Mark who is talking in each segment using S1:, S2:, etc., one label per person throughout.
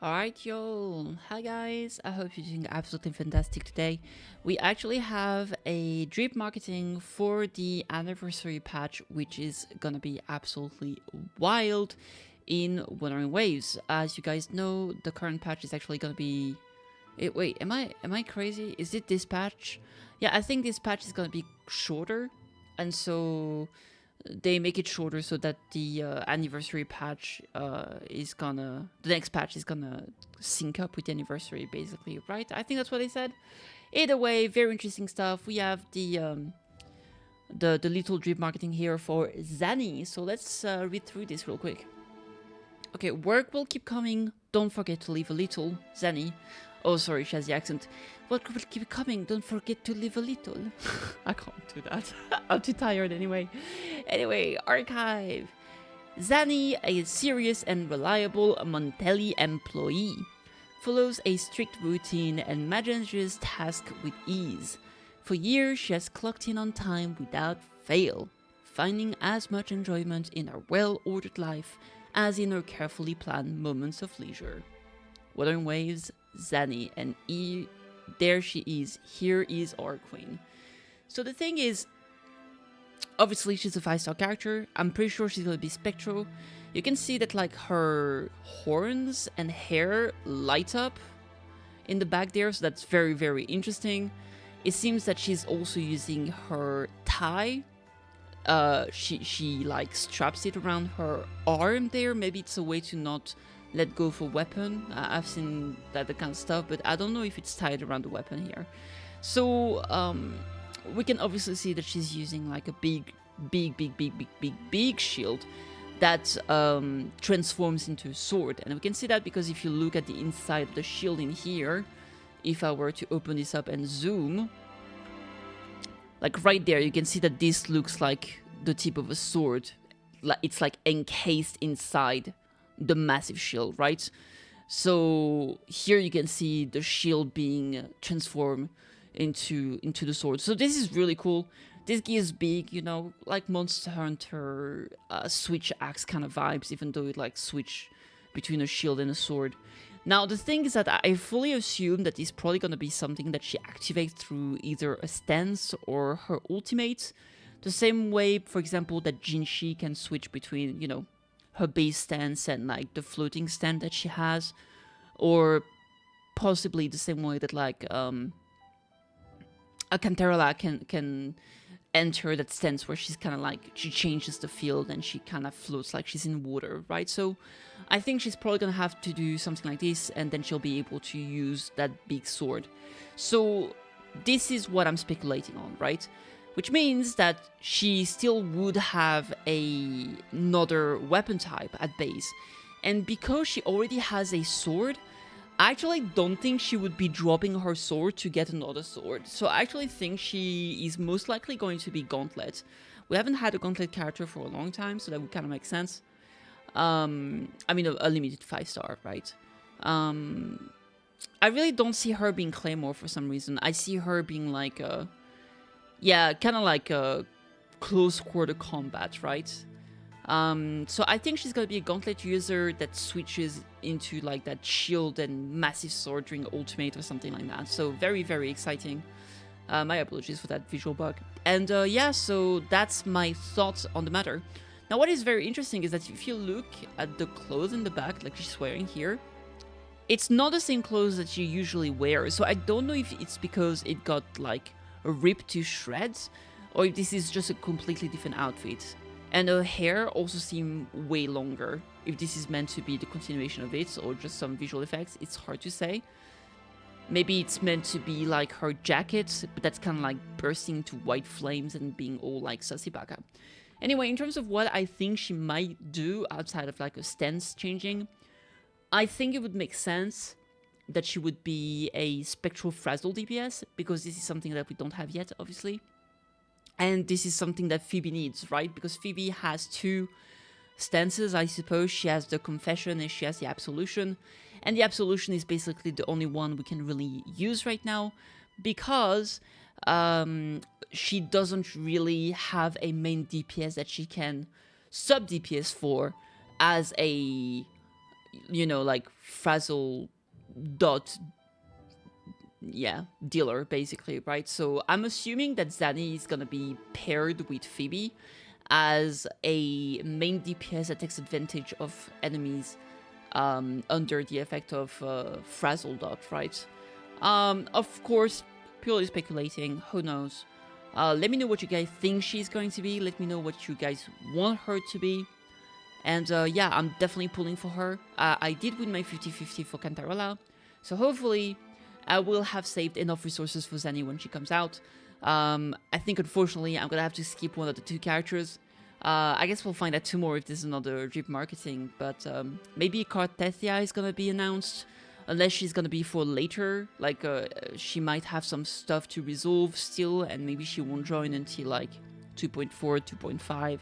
S1: Alright, yo. Hi guys, I hope you're doing absolutely fantastic today. We actually have a drip marketing for the anniversary patch, which is gonna be absolutely wild in Wuthering Waves. As you guys know, the current patch is actually gonna be... wait, am I crazy? Is it this patch? Yeah, I think this patch is gonna be shorter, and so they make it shorter so that the anniversary patch the next patch is gonna sync up with the anniversary, basically, right? I think that's what they said. Either way, very interesting stuff. We have the little drip marketing here for Zani, so let's read through this real quick. Okay, work will keep coming. Don't forget to leave a little, Zani. Oh, sorry, she has the accent. Work will keep coming. Don't forget to leave a little. I can't do that. I'm too tired anyway. Anyway, archive. Zani, a serious and reliable Montelli employee, follows a strict routine and manages tasks with ease. For years, she has clocked in on time without fail, finding as much enjoyment in her well-ordered life as in her carefully planned moments of leisure. Wuthering Waves, Zani, and there she is. Here is our queen. So the thing is, obviously she's a 5-star character. I'm pretty sure she's gonna be spectral. You can see that like her horns and hair light up in the back there, so that's very, very interesting. It seems that she's also using her tie. She like straps it around her arm there. Maybe it's a way to not let go of a weapon. I've seen that kind of stuff, but I don't know if it's tied around the weapon here. So we can obviously see that she's using like a big shield that transforms into a sword. And we can see that because if you look at the inside of the shield in here, if I were to open this up and zoom, like right there, you can see that this looks like the tip of a sword. It's like encased inside the massive shield, right? So here you can see the shield being transformed into the sword. So this is really cool. This gives big, you know, like Monster Hunter switch axe kind of vibes, even though it like switch between a shield and a sword. Now the thing is that I fully assume that it's probably gonna be something that she activates through either a stance or her ultimate. The same way, for example, that Jinshi can switch between, you know, her base stance and like the floating stand that she has, or possibly the same way that like a Cantarella can enter that stance where she's kind of like, she changes the field and she kind of floats like she's in water, right? So I think she's probably gonna have to do something like this, and then she'll be able to use that big sword. So this is what I'm speculating on, right? Which means that she still would have another weapon type at base. And because she already has a sword, I actually don't think she would be dropping her sword to get another sword. So I actually think she is most likely going to be Gauntlet. We haven't had a Gauntlet character for a long time, so that would kind of make sense. I mean, a limited 5-star, right? I really don't see her being Claymore for some reason. I see her being like a... yeah, kind of like a close quarter combat, right? So I think she's gonna be a Gauntlet user that switches into like that shield and massive sword during ultimate or something like that. So very, very exciting. My apologies for that visual bug. And yeah, so that's my thoughts on the matter. Now what is very interesting is that if you look at the clothes in the back, like she's wearing here, it's not the same clothes that you usually wear. So I don't know if it's because it got like ripped to shreds, or if this is just a completely different outfit. And her hair also seems way longer. If this is meant to be the continuation of it or just some visual effects, it's hard to say. Maybe it's meant to be like her jacket, but that's kind of like bursting into white flames and being all like sassy baka. Anyway, in terms of what I think she might do outside of like a stance changing, I think it would make sense that she would be a Spectral Frazzle DPS, because this is something that we don't have yet, obviously. And this is something that Phoebe needs, right? Because Phoebe has two stances, I suppose. She has the Confession and she has the Absolution. And the Absolution is basically the only one we can really use right now, because she doesn't really have a main DPS that she can sub DPS for as a you know, like frazzle dot, yeah, dealer basically, right? So I'm assuming that Zani is gonna be paired with Phoebe as a main DPS that takes advantage of enemies under the effect of frazzle dot, right? Of course, purely speculating, who knows. Let me know what you guys think she's going to be. Let me know what you guys want her to be. And yeah, I'm definitely pulling for her. I did win my 50-50 for Cantarella, so hopefully I will have saved enough resources for Zani when she comes out. I think unfortunately I'm gonna have to skip one of the 2 characters. I guess we'll find out tomorrow if there's another drip marketing, but maybe KittyKathee is gonna be announced, unless she's gonna be for later. Like she might have some stuff to resolve still, and maybe she won't join until like 2.4, 2.5.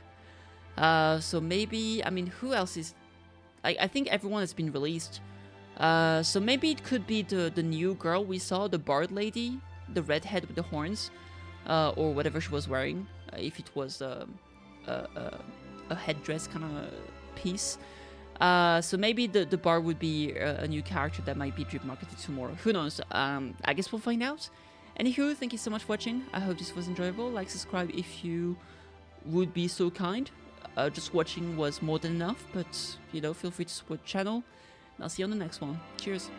S1: So maybe, I mean, who else is... I think everyone has been released. So maybe it could be the new girl we saw, the bard lady, the redhead with the horns, or whatever she was wearing, if it was a headdress kind of piece. So maybe the bard would be a new character that might be drip marketed tomorrow. Who knows? I guess we'll find out. Anywho, thank you so much for watching. I hope this was enjoyable. Like, subscribe if you would be so kind. Just watching was more than enough, but, you know, feel free to support the channel. And I'll see you on the next one. Cheers.